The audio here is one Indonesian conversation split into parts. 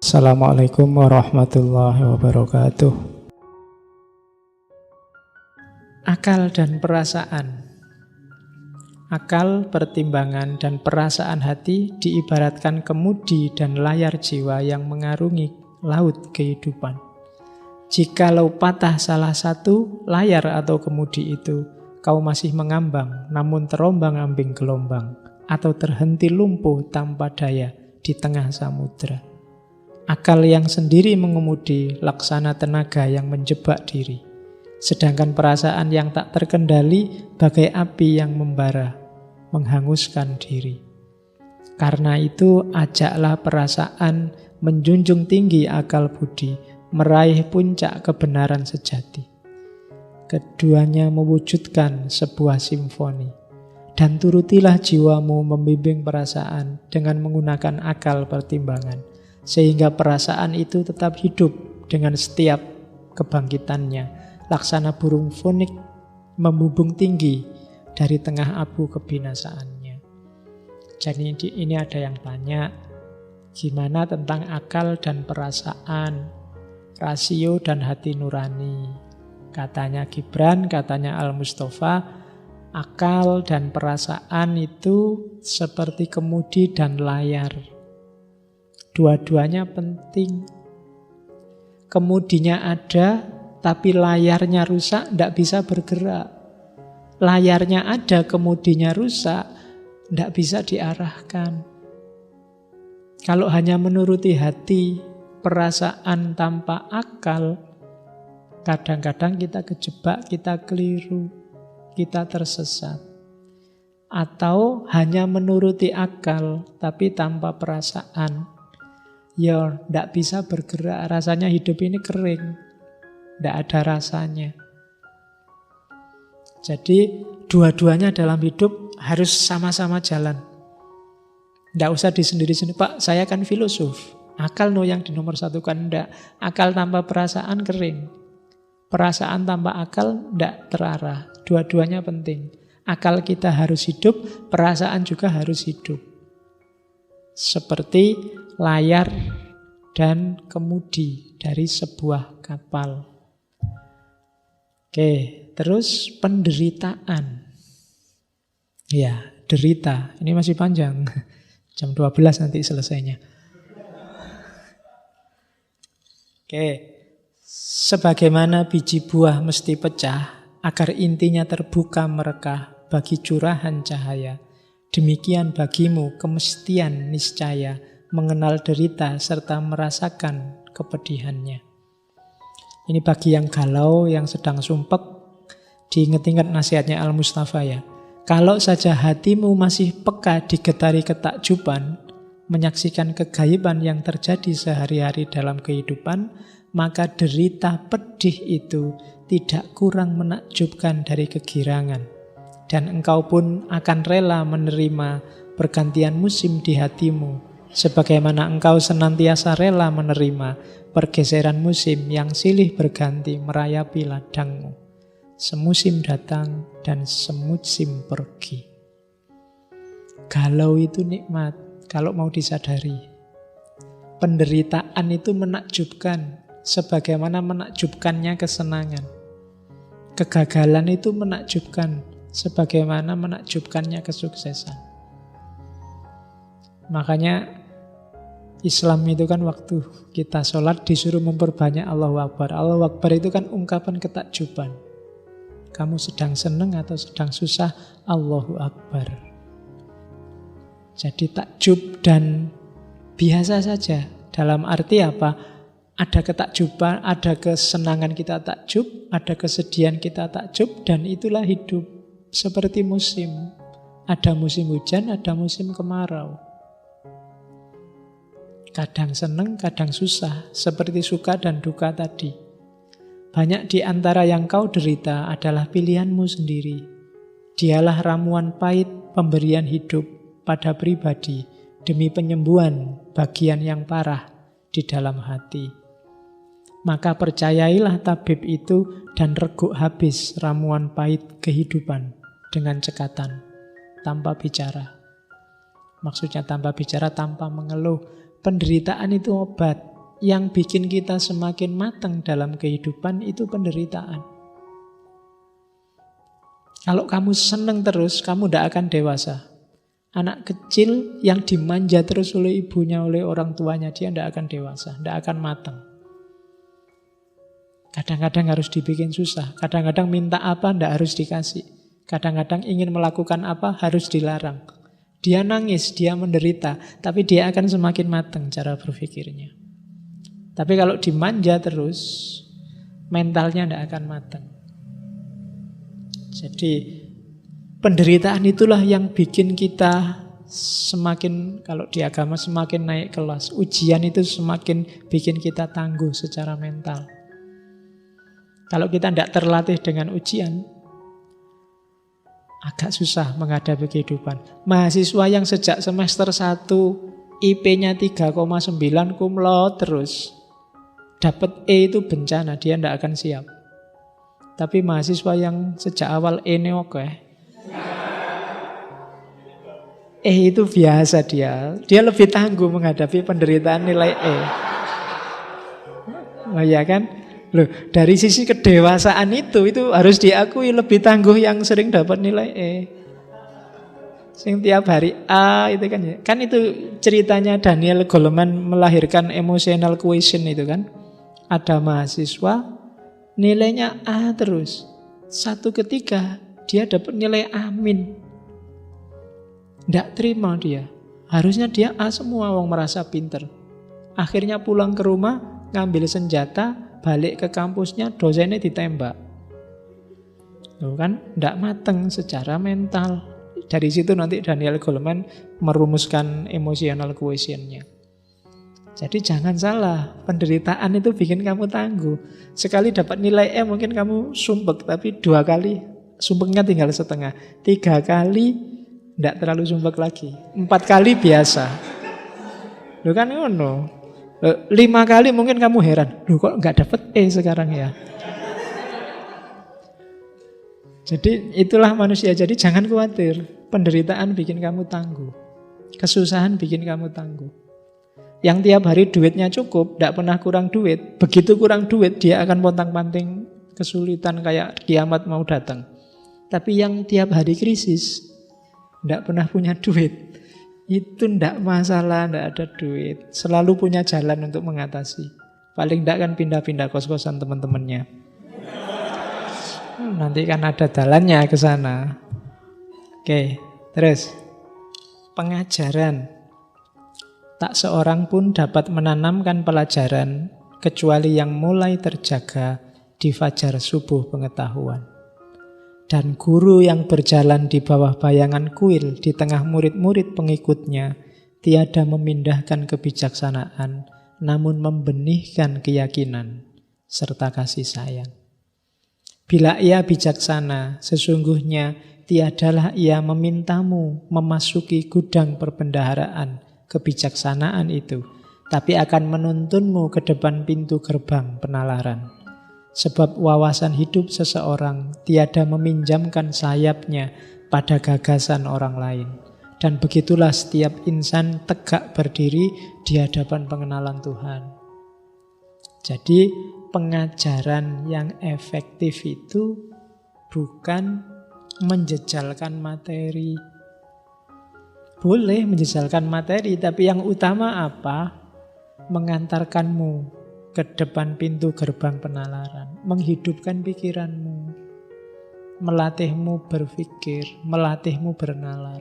Assalamualaikum warahmatullahi wabarakatuh. Akal dan perasaan. Akal, pertimbangan, dan perasaan hati diibaratkan kemudi dan layar jiwa yang mengarungi laut kehidupan. Jikalau patah salah satu layar atau kemudi itu, kau masih mengambang, namun terombang-ambing gelombang, atau terhenti lumpuh tanpa daya di tengah samudera. Akal yang sendiri mengemudi laksana tenaga yang menjebak diri. Sedangkan perasaan yang tak terkendali bagai api yang membara, menghanguskan diri. Karena itu ajaklah perasaan menjunjung tinggi akal budi, meraih puncak kebenaran sejati. Keduanya mewujudkan sebuah simfoni. Dan turutilah jiwamu membimbing perasaan dengan menggunakan akal pertimbangan, sehingga perasaan itu tetap hidup dengan setiap kebangkitannya, laksana burung fonik membubung tinggi dari tengah abu kebinasaannya. Jadi ini ada yang tanya, gimana tentang akal dan perasaan, rasio dan hati nurani? Katanya Gibran, katanya Al-Mustafa, akal dan perasaan itu seperti kemudi dan layar. Dua-duanya penting. Kemudinya ada, tapi layarnya rusak, tidak bisa bergerak. Layarnya ada, kemudinya rusak, tidak bisa diarahkan. Kalau hanya menuruti hati, perasaan tanpa akal, kadang-kadang kita kejebak, kita keliru, kita tersesat. Atau hanya menuruti akal, tapi tanpa perasaan, ya, tidak bisa bergerak. Rasanya hidup ini kering. Tidak ada rasanya. Jadi, dua-duanya dalam hidup harus sama-sama jalan. Tidak usah disendiri-sendiri. Pak, saya kan filosof. Akal yang di nomor satu kan tidak. Akal tanpa perasaan kering. Perasaan tanpa akal tidak terarah. Dua-duanya penting. Akal kita harus hidup, perasaan juga harus hidup. Seperti layar dan kemudi dari sebuah kapal. Oke, terus penderitaan. Ya, derita. Ini masih panjang. Jam 12 nanti selesainya. Oke, sebagaimana biji buah mesti pecah agar intinya terbuka merekah bagi curahan cahaya, demikian bagimu kemestian niscaya mengenal derita serta merasakan kepedihannya. Ini bagi yang galau, yang sedang sumpek, diingat-ingat nasihatnya Al-Mustafa ya. Kalau saja hatimu masih peka digetari ketakjuban, menyaksikan kegaiban yang terjadi sehari-hari dalam kehidupan, maka derita pedih itu tidak kurang menakjubkan dari kegirangan. Dan engkau pun akan rela menerima pergantian musim di hatimu, sebagaimana engkau senantiasa rela menerima pergeseran musim yang silih berganti merayapi ladangmu. Semusim datang dan semusim pergi. Galau itu nikmat kalau mau disadari. Penderitaan itu menakjubkan, sebagaimana menakjubkannya kesenangan. Kegagalan itu menakjubkan, sebagaimana menakjubkannya kesuksesan. Makanya Islam itu kan waktu kita sholat disuruh memperbanyak Allahu Akbar. Allahu Akbar itu kan ungkapan ketakjuban. Kamu sedang senang atau sedang susah, Allahu Akbar. Jadi takjub dan biasa saja. Dalam arti apa? Ada ketakjuban, ada kesenangan kita takjub, ada kesedihan kita takjub, dan itulah hidup. Seperti musim. Ada musim hujan, ada musim kemarau. Kadang senang, kadang susah, seperti suka dan duka tadi. Banyak di antara yang kau derita adalah pilihanmu sendiri. Dialah ramuan pahit pemberian hidup pada pribadi demi penyembuhan bagian yang parah di dalam hati. Maka percayailah tabib itu dan reguk habis ramuan pahit kehidupan dengan cekatan, tanpa bicara. Maksudnya tanpa bicara, tanpa mengeluh. Penderitaan itu obat. yang bikin kita semakin matang dalam kehidupan itu penderitaan. Kalau kamu seneng terus, kamu tidak akan dewasa. Anak kecil yang dimanja terus oleh ibunya, oleh orang tuanya, dia tidak akan dewasa, tidak akan matang. Kadang-kadang harus dibikin susah, kadang-kadang minta apa tidak harus dikasih. Kadang-kadang ingin melakukan apa harus dilarang. Dia nangis, dia menderita, tapi dia akan semakin matang cara berpikirnya. Tapi kalau dimanja terus, mentalnya tidak akan matang. Jadi penderitaan itulah yang bikin kita semakin, kalau di agama semakin naik kelas. Ujian itu semakin bikin kita tangguh secara mental. Kalau kita tidak terlatih dengan ujian, agak susah menghadapi kehidupan. Mahasiswa yang sejak semester 1 IP-nya 3,9 cum laude terus, dapat E itu bencana, dia tidak akan siap. Tapi mahasiswa yang sejak awal E-nya oke, E itu biasa dia lebih tangguh menghadapi penderitaan nilai E. Oh iya kan? Loh, dari sisi kedewasaan itu harus diakui lebih tangguh yang sering dapat nilai E. Sing tiap hari A itu kan ya. Kan itu ceritanya Daniel Goleman melahirkan emotional quotient itu kan. Ada mahasiswa nilainya A terus. Satu ketika dia dapat nilai A min. Tidak terima dia. Harusnya dia A semua, wong merasa pinter. Akhirnya pulang ke rumah, ngambil senjata, balik ke kampusnya, dosennya ditembak. Loh kan, tidak mateng secara mental. Dari situ nanti Daniel Goleman merumuskan emotional quotient-nya. Jadi jangan salah, penderitaan itu bikin kamu tangguh. Sekali dapat nilai E mungkin kamu sumpek, tapi 2 kali sumpeknya tinggal setengah. 3 kali tidak terlalu sumpek lagi. 4 kali biasa. Loh kan ngono. 5 kali mungkin kamu heran, loh kok nggak dapet E sekarang ya. Jadi itulah manusia. Jadi jangan khawatir, penderitaan bikin kamu tangguh, kesusahan bikin kamu tangguh. Yang tiap hari duitnya cukup, tidak pernah kurang duit. Begitu kurang duit dia akan pontang-panting kesulitan kayak kiamat mau datang. Tapi yang tiap hari krisis, tidak pernah punya duit, itu ndak masalah, ndak ada duit. Selalu punya jalan untuk mengatasi. Paling ndak kan pindah-pindah kos-kosan teman-temannya. Nanti kan ada jalannya ke sana. Oke, terus pengajaran. Tak seorang pun dapat menanamkan pelajaran kecuali yang mulai terjaga di fajar subuh pengetahuan. Dan guru yang berjalan di bawah bayangan kuil di tengah murid-murid pengikutnya tiada memindahkan kebijaksanaan, namun membenihkan keyakinan serta kasih sayang. Bila ia bijaksana, sesungguhnya tiadalah ia memintamu memasuki gudang perbendaharaan kebijaksanaan itu, tapi akan menuntunmu ke depan pintu gerbang penalaran. Sebab wawasan hidup seseorang tiada meminjamkan sayapnya pada gagasan orang lain. Dan begitulah setiap insan tegak berdiri di hadapan pengenalan Tuhan. Jadi pengajaran yang efektif itu bukan menjejalkan materi. Boleh menjejalkan materi, tapi yang utama apa? Mengantarkanmu ke depan pintu gerbang penalaran, menghidupkan pikiranmu, melatihmu berpikir, melatihmu bernalar,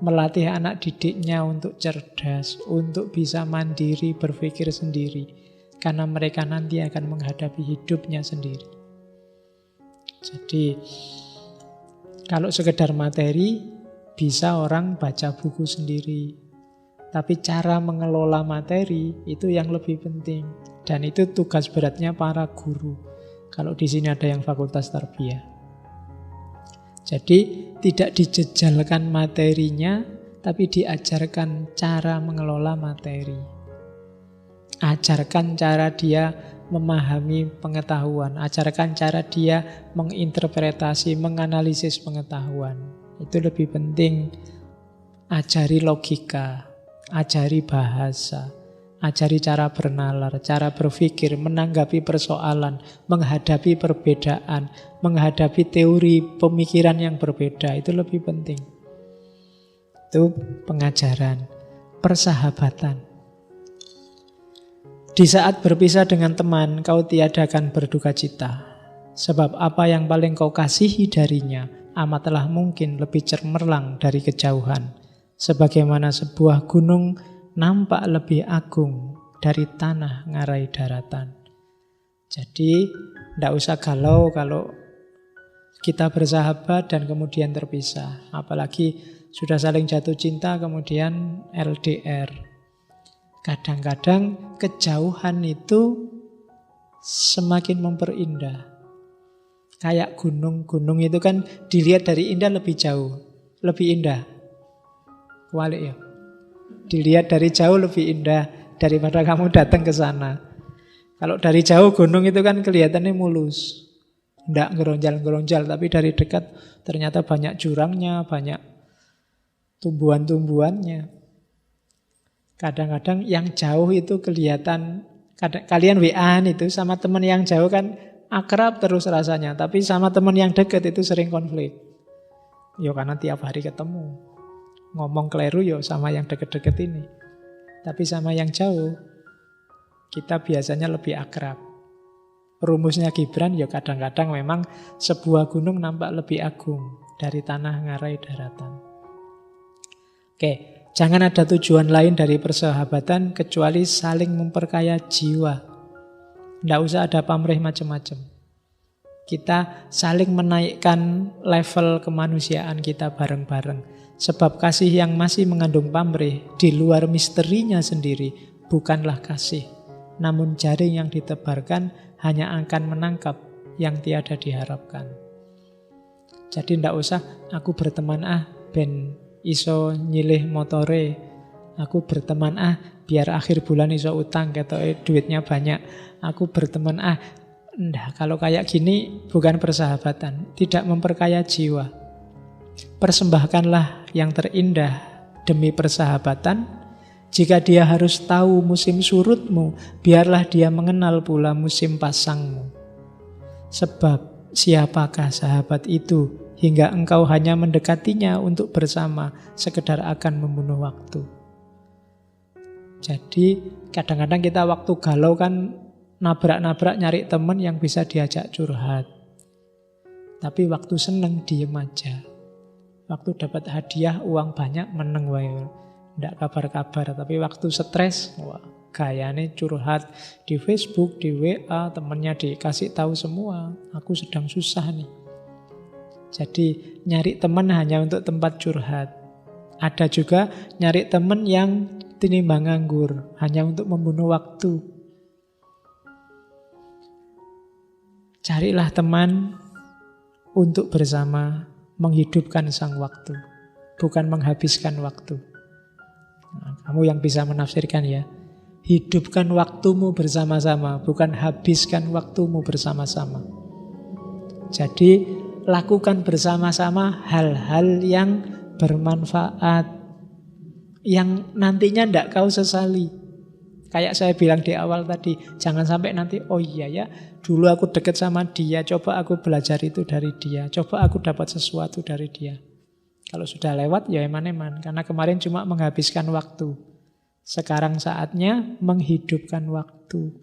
melatih anak didiknya untuk cerdas, untuk bisa mandiri berpikir sendiri, karena mereka nanti akan menghadapi hidupnya sendiri. Jadi kalau sekedar materi, bisa orang baca buku sendiri, tapi cara mengelola materi itu yang lebih penting. Dan itu tugas beratnya para guru. Kalau di sini ada yang fakultas tarbiyah. Jadi tidak dijejalkan materinya, tapi diajarkan cara mengelola materi. Ajarkan cara dia memahami pengetahuan. Ajarkan cara dia menginterpretasi, menganalisis pengetahuan. Itu lebih penting. Ajari logika, ajari bahasa, Ajari cara bernalar, cara berpikir, menanggapi persoalan, menghadapi perbedaan, menghadapi teori pemikiran yang berbeda. Itu lebih penting. Itu pengajaran, persahabatan. Di saat berpisah dengan teman, kau tiadakan berduka cita. Sebab apa yang paling kau kasihi darinya, amatlah mungkin lebih cemerlang dari kejauhan. Sebagaimana sebuah gunung nampak lebih agung dari tanah ngarai daratan. Jadi, tidak usah galau kalau kita bersahabat dan kemudian terpisah. Apalagi sudah saling jatuh cinta kemudian LDR. Kadang-kadang kejauhan itu semakin memperindah. Kayak gunung itu kan dilihat dari indah lebih jauh, lebih indah. Walik ya. Dilihat dari jauh lebih indah daripada kamu datang ke sana. Kalau dari jauh gunung itu kan kelihatannya mulus. Tidak geronjal-geronjal, tapi dari dekat ternyata banyak jurangnya, banyak tumbuhan-tumbuhannya. Kadang-kadang yang jauh itu kelihatan, kalian WA-an itu sama teman yang jauh kan akrab terus rasanya, tapi sama teman yang dekat itu sering konflik. Ya karena tiap hari ketemu. Ngomong keliru ya sama yang deket-deket ini. Tapi sama yang jauh, kita biasanya lebih akrab. Rumusnya Gibran ya kadang-kadang memang sebuah gunung nampak lebih agung dari tanah ngarai daratan. Oke, jangan ada tujuan lain dari persahabatan kecuali saling memperkaya jiwa. Tidak usah ada pamrih macam-macam. Kita saling menaikkan level kemanusiaan kita bareng-bareng. Sebab kasih yang masih mengandung pamrih di luar misterinya sendiri bukanlah kasih. Namun jaring yang ditebarkan hanya akan menangkap yang tiada diharapkan. Jadi tidak usah aku berteman ben iso nyilih motore. Aku berteman biar akhir bulan iso utang ketoke duitnya banyak. Aku berteman enggak, kalau kayak gini bukan persahabatan, tidak memperkaya jiwa. Persembahkanlah yang terindah demi persahabatan. Jika dia harus tahu musim surutmu, biarlah dia mengenal pula musim pasangmu. Sebab siapakah sahabat itu hingga engkau hanya mendekatinya untuk bersama, sekedar akan membunuh waktu. Jadi kadang-kadang kita waktu galau kan nabrak-nabrak nyari teman yang bisa diajak curhat. Tapi waktu seneng diem aja. Waktu dapat hadiah uang banyak meneng wae. Ndak kabar-kabar, tapi waktu stres wah gayane curhat di Facebook, di WA, temennya dikasih tahu semua, aku sedang susah nih. Jadi nyari teman hanya untuk tempat curhat. Ada juga nyari teman yang tinimbang nganggur, hanya untuk membunuh waktu. Carilah teman untuk bersama menghidupkan sang waktu, bukan menghabiskan waktu. Nah, kamu yang bisa menafsirkan ya. Hidupkan waktumu bersama-sama, bukan habiskan waktumu bersama-sama. Jadi lakukan bersama-sama hal-hal yang bermanfaat, yang nantinya tidak kau sesali. Kayak saya bilang di awal tadi, jangan sampai nanti, oh iya ya, dulu aku deket sama dia, coba aku belajar itu dari dia, coba aku dapat sesuatu dari dia. Kalau sudah lewat ya eman-eman, karena kemarin cuma menghabiskan waktu. Sekarang saatnya menghidupkan waktu.